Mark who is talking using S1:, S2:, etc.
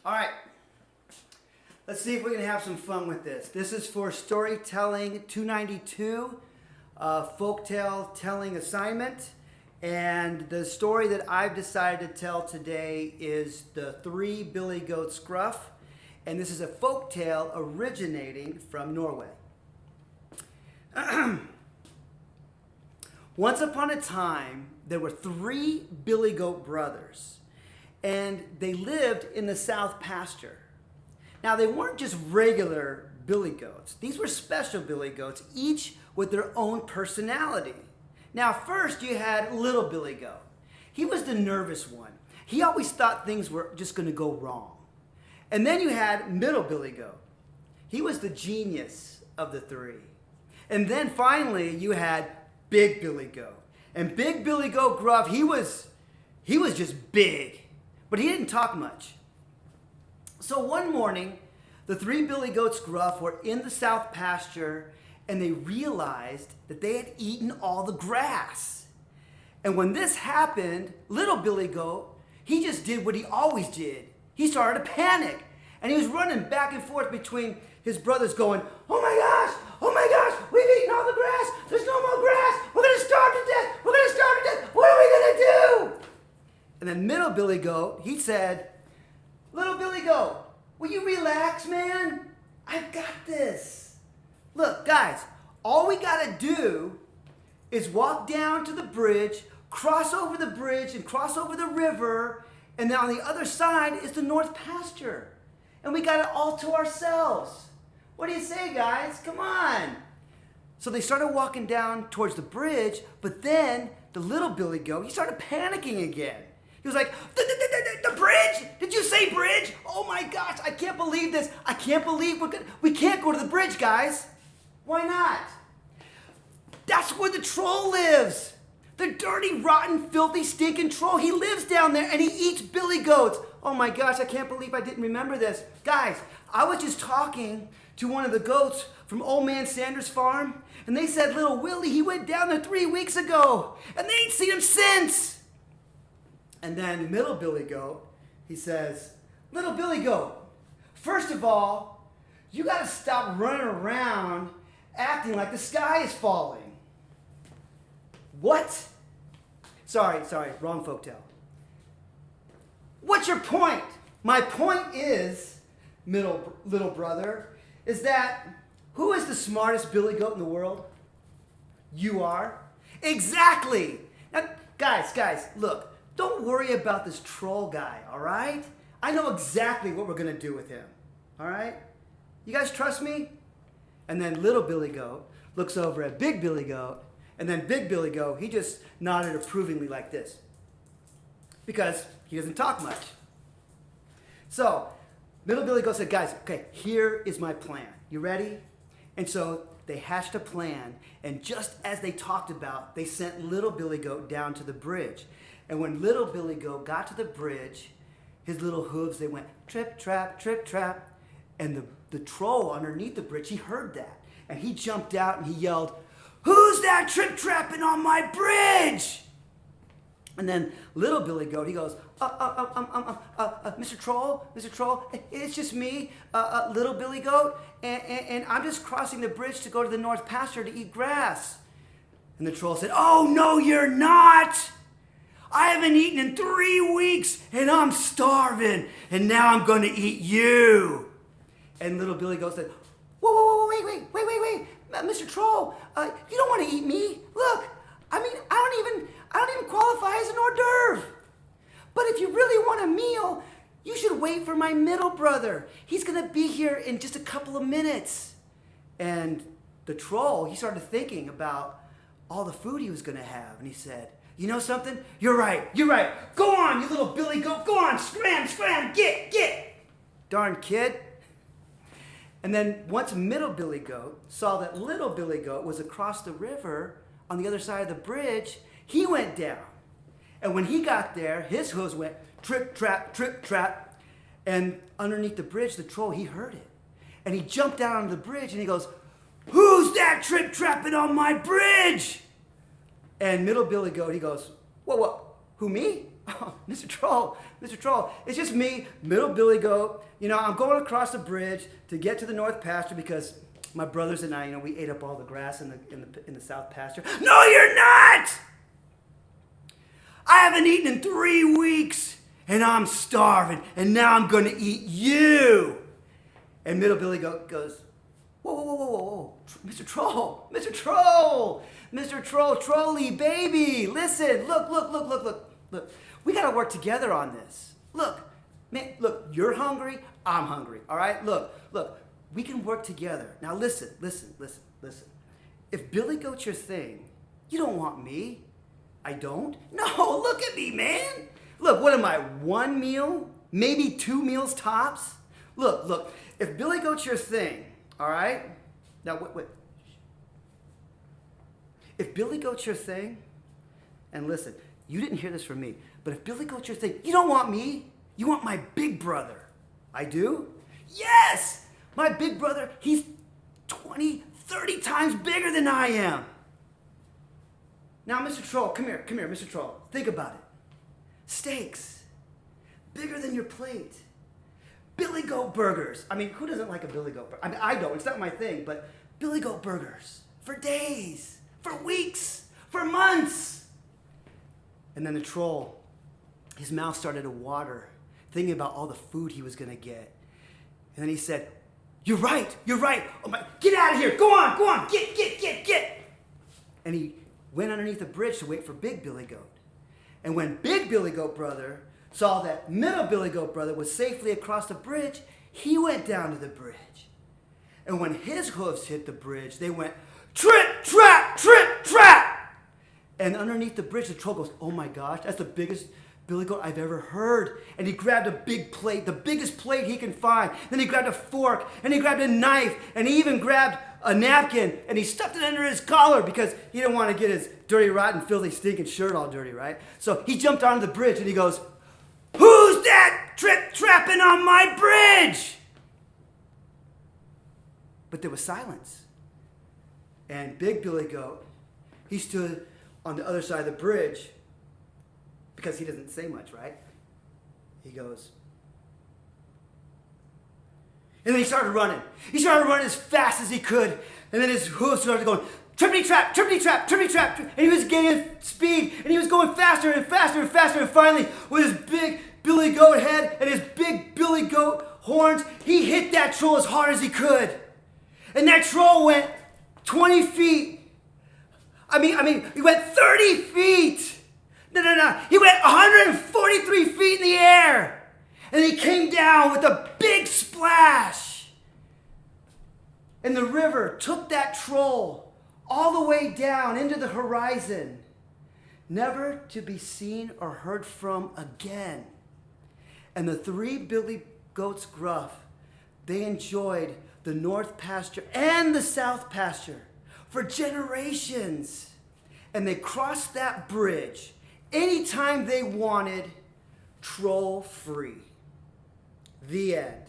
S1: All right. Let's see if we can have some fun with this. This is for Storytelling 292, Folktale Telling Assignment. And the story that I've decided to tell today is The Three Billygoats Gruff. And this is a folktale originating from Norway. Once upon a time, there were three billygoat brothers, and they lived in the south pasture. Now, they weren't just regular billy goats. These were special billy goats, each with their own personality. Now, first you had little Billy Goat. He was the nervous one. He always thought things were just going to go wrong. And then you had middle Billy Goat. He was the genius of the three. And then finally you had big Billy Goat. And big Billy Goat Gruff, he was just big, but he didn't talk much. So one morning, the three Billy Goats Gruff were in the south pasture, and they realized that they had eaten all the grass. And when this happened, little Billy Goat, he just did what he always did. He started to panic, and he was running back and forth between his brothers going, oh my gosh, we've eaten all the grass, there's no more grass, we're gonna starve to death, what are we gonna do? And then middle Billy Goat, he said, little Billy Goat, will you relax, man? I've got this. Look, guys, all we gotta do is walk down to the bridge, cross over the bridge and cross over the river, and then on the other side is the north pasture. And we got it all to ourselves. What do you say, guys? Come on. So they started walking down towards the bridge, but then the little Billy Goat, he started panicking again. He was like, the bridge? Did you say bridge? Oh my gosh, I can't believe this. I can't believe we can't go to the bridge, guys. Why not? That's where the troll lives. The dirty, rotten, filthy, stinking troll. He lives down there and he eats billy goats. Oh my gosh, I can't believe I didn't remember this. Guys, I was just talking to one of the goats from Old Man Sanders' farm, and they said little Willie, he went down there 3 weeks ago, and they ain't seen him since. And then middle Billy Goat, he says, little Billy Goat, first of all, you gotta stop running around acting like the sky is falling. What? Sorry, wrong folktale. What's your point? My point is, little brother, is that who is the smartest billy goat in the world? You are. Exactly. Now, guys, look, don't worry about this troll guy, all right? I know exactly what we're going to do with him, all right? You guys trust me? And then little Billy Goat looks over at big Billy Goat, and then big Billy Goat, he just nodded approvingly like this, because he doesn't talk much. So little Billy Goat said, guys, okay, here is my plan. You ready? And so they hatched a plan, and just as they talked about, they sent little Billy Goat down to the bridge. And when little Billy Goat got to the bridge, his little hooves, they went trip, trap, and the troll underneath the bridge, he heard that, and he jumped out and he yelled, who's that trip-trapping on my bridge? And then little Billy Goat, he goes, Mr. Troll, it's just me, little Billy Goat, and I'm just crossing the bridge to go to the north pasture to eat grass. And the troll said, oh, no, you're not. I haven't eaten in 3 weeks, and I'm starving, and now I'm going to eat you. And little Billy Goat said, whoa, wait, Mr. Troll, you don't want to eat me. Look, I mean, I don't even qualify as an hors d'oeuvre. But if you really want a meal, you should wait for my middle brother. He's going to be here in just a couple of minutes. And the troll, he started thinking about all the food he was going to have, and he said, you know something? You're right. Go on, you little Billy Goat. Go on, scram, get. Darn kid. And then once middle Billy Goat saw that little Billy Goat was across the river on the other side of the bridge, he went down. And when he got there, his hooves went trip, trap. And underneath the bridge, the troll, he heard it. And he jumped down onto the bridge and he goes, who's that trip-trapping on my bridge? And middle Billy Goat, he goes, whoa, who, me? Oh, Mr. Troll, it's just me, Middle Billy Goat. I'm going across the bridge to get to the North Pasture because my brothers and I, we ate up all the grass in the South Pasture. No, you're not! I haven't eaten in 3 weeks, and I'm starving, and now I'm going to eat you. And Middle Billy Goat goes, whoa, Mr. Troll, Trolly, baby, listen, look. We got to work together on this. Look, you're hungry, I'm hungry, all right? Look, we can work together. Now listen. If Billy Goat's your thing, you don't want me. I don't? No, look at me, man. Look, what am I, 1 meal? Maybe 2 meals tops? Look, if Billy Goat's your thing, all right? Now, wait. If Billy Goat's your thing, and listen, you didn't hear this from me, but if Billy Goat's your thing, you don't want me. You want my big brother. I do? Yes! My big brother, he's 20, 30 times bigger than I am. Now, Mr. Troll, come here, Mr. Troll. Think about it. Steaks, bigger than your plate. Billy Goat burgers. I mean, who doesn't like a Billy Goat burger? I mean, I don't. It's not my thing, but Billy Goat burgers for days, for weeks, for months. And then the troll, his mouth started to water, thinking about all the food he was going to get. And then he said, You're right. Oh my, get out of here. Go on. Get. And he went underneath the bridge to wait for Big Billy Goat. And when Big Billy Goat brother saw that Middle Billy Goat brother was safely across the bridge, he went down to the bridge. And when his hooves hit the bridge, they went, trip, trap. And underneath the bridge, the troll goes, oh my gosh, that's the biggest Billy Goat I've ever heard. And he grabbed a big plate, the biggest plate he can find. Then he grabbed a fork, and he grabbed a knife, and he even grabbed a napkin, and he stuffed it under his collar because he didn't want to get his dirty, rotten, filthy, stinking shirt all dirty, right? So he jumped onto the bridge, and he goes, who's that trip-trapping on my bridge? But there was silence. And Big Billy Goat, he stood on the other side of the bridge because he doesn't say much, right? He goes, and then he started running. He started running as fast as he could, and then his hooves started going, trippity trap, and he was gaining speed, and he was going faster and faster, and finally, with his big Billy Goat head and his big Billy Goat horns, he hit that troll as hard as he could. And that troll went 20 feet. I mean, he went 30 feet. No. He went 143 feet in the air. And he came down with a big splash. And the river took that troll all the way down into the horizon, never to be seen or heard from again. And the 3 Billygoats Gruff, they enjoyed the North Pasture and the South Pasture for generations. And they crossed that bridge anytime they wanted, troll free. The end.